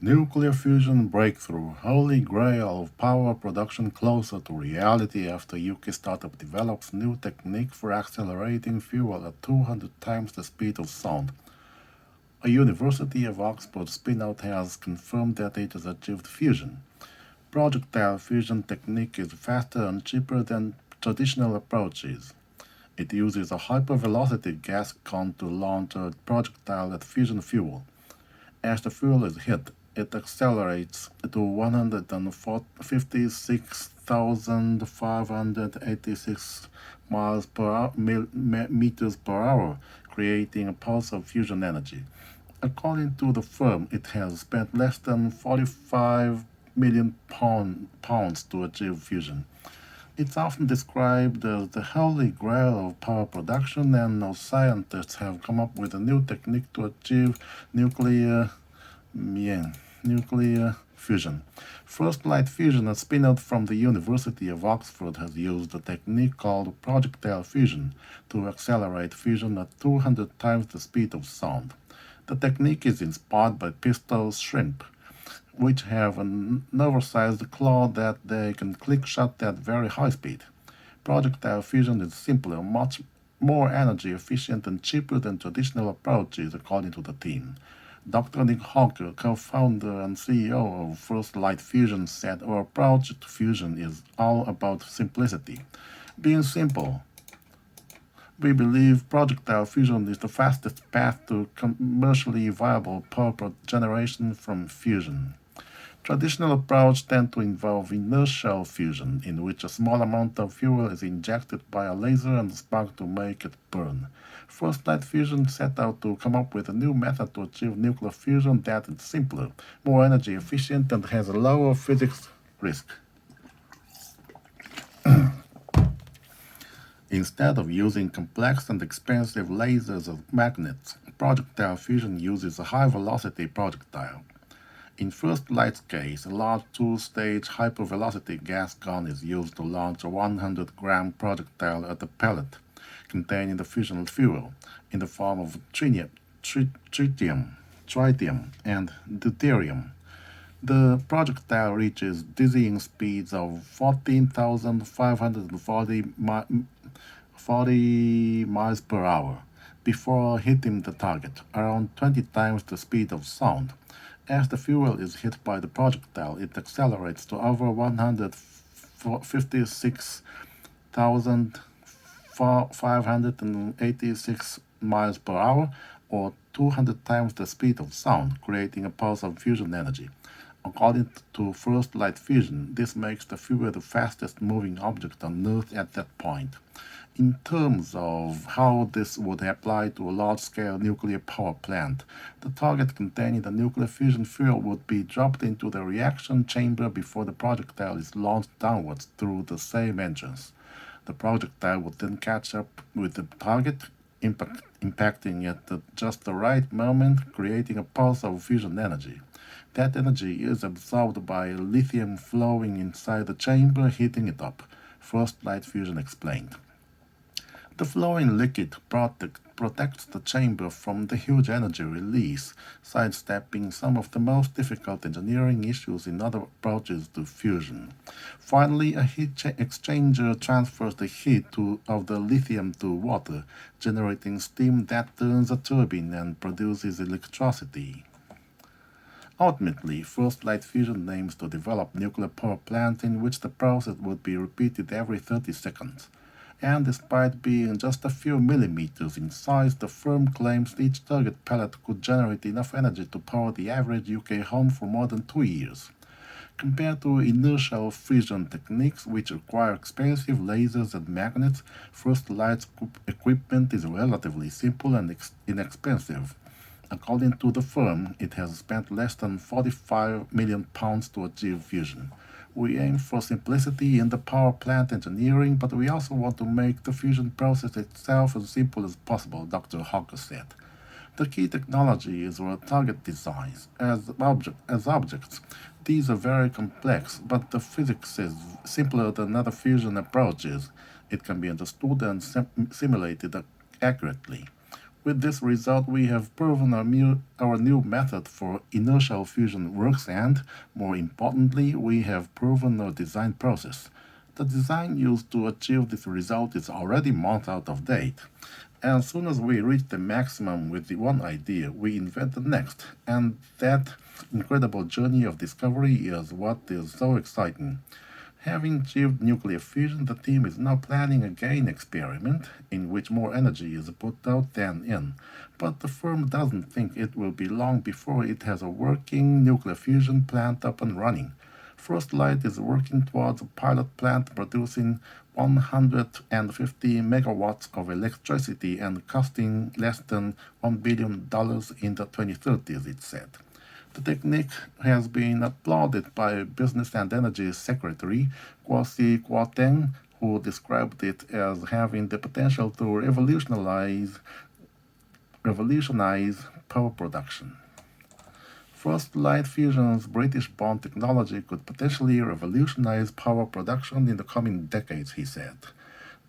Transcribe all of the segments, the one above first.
Nuclear fusion breakthrough, holy grail of power production closer to reality after UK startup develops new technique for accelerating fuel at 200 times the speed of sound. A University of Oxford spin-out has confirmed that it has achieved fusion. Projectile fusion technique is faster and cheaper than traditional approaches. It uses a hypervelocity gas gun to launch a projectile at fission fuel. As the fuel is hit, it accelerates to 156,586 meters per hour, creating a pulse of fusion energy. According to the firm, it has spent less than 45 million pounds to achieve fusion. It's often described as the holy grail of power production, and now scientists have come up with a new technique to achieve nuclear, nuclear fusion. First Light Fusion, a spin-out from the University of Oxford, has used a technique called projectile fusion to accelerate fusion at 200 times the speed of sound. The technique is inspired by pistol shrimp, which have an oversized claw that they can click shut at very high speed. Projectile fusion is simpler, much more energy efficient, and cheaper than traditional approaches, according to the team. Dr. Nick Hawker, co-founder and CEO of First Light Fusion, said our approach to fusion is all about simplicity. Being simple, we believe projectile fusion is the fastest path to commercially viable power generation from fusion. Traditional approaches tend to involve inertial fusion, in which a small amount of fuel is injected by a laser and spark to make it burn. First Light Fusion set out to come up with a new method to achieve nuclear fusion that is simpler, more energy efficient, and has a lower physics risk. Instead of using complex and expensive lasers or magnets, projectile fusion uses a high-velocity projectile. In First Light's case, a large two-stage hypervelocity gas gun is used to launch a 100-gram projectile at a pellet containing the fission fuel in the form of tritium, and deuterium. The projectile reaches dizzying speeds of 14,540 miles per hour before hitting the target, around 20 times the speed of sound. As the fuel is hit by the projectile, it accelerates to over 156,586 miles per hour, or 200 times the speed of sound, creating a pulse of fusion energy. According to First Light Fusion, this makes the fuel the fastest moving object on Earth at that point. In terms of how this would apply to a large-scale nuclear power plant, the target containing the nuclear fusion fuel would be dropped into the reaction chamber before the projectile is launched downwards through the same entrance. The projectile would then catch up with the target, impacting it at just the right moment, creating a pulse of fusion energy. That energy is absorbed by lithium flowing inside the chamber, heating it up, First Light Fusion explained. The flowing liquid protects the chamber from the huge energy release, sidestepping some of the most difficult engineering issues in other approaches to fusion. Finally, a heat exchanger transfers the heat of the lithium to water, generating steam that turns a turbine and produces electricity. Ultimately, First Light Fusion aims to develop nuclear power plants in which the process would be repeated every 30 seconds. And despite being just a few millimeters in size, the firm claims each target pellet could generate enough energy to power the average UK home for more than 2 years. Compared to inertial fusion techniques, which require expensive lasers and magnets, First Light's equipment is relatively simple and inexpensive. According to the firm, it has spent less than 45 million pounds to achieve fusion. We aim for simplicity in the power plant engineering, but we also want to make the fusion process itself as simple as possible, Dr. Hawker said. The key technology is our target designs. As objects, these are very complex, but the physics is simpler than other fusion approaches. It can be understood and simulated accurately. With this result, we have proven our new method for inertial fusion works and, more importantly, we have proven our design process. The design used to achieve this result is already months out of date. As soon as we reach the maximum with the one idea, we invent the next, and that incredible journey of discovery is what is so exciting. Having achieved nuclear fusion, the team is now planning a gain experiment in which more energy is put out than in. But the firm doesn't think it will be long before it has a working nuclear fusion plant up and running. First Light is working towards a pilot plant producing 150 megawatts of electricity and costing less than $1 billion in the 2030s, it said. The technique has been applauded by Business and Energy Secretary Kwasi Kwarteng, who described it as having the potential to revolutionize power production. First Light Fusion's British-born technology could potentially revolutionize power production in the coming decades, he said.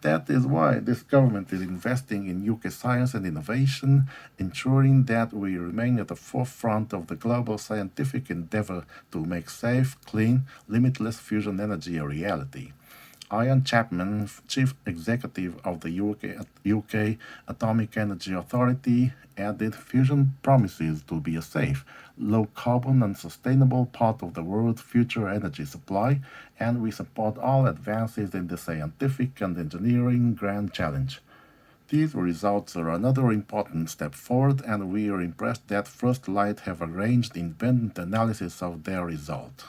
That is why this government is investing in UK science and innovation, ensuring that we remain at the forefront of the global scientific endeavor to make safe, clean, limitless fusion energy a reality. Ian Chapman, Chief Executive of the UK Atomic Energy Authority, added fusion promises to be a safe, low-carbon and sustainable part of the world's future energy supply, and we support all advances in the scientific and engineering grand challenge. These results are another important step forward, and we are impressed that First Light have arranged independent analysis of their result.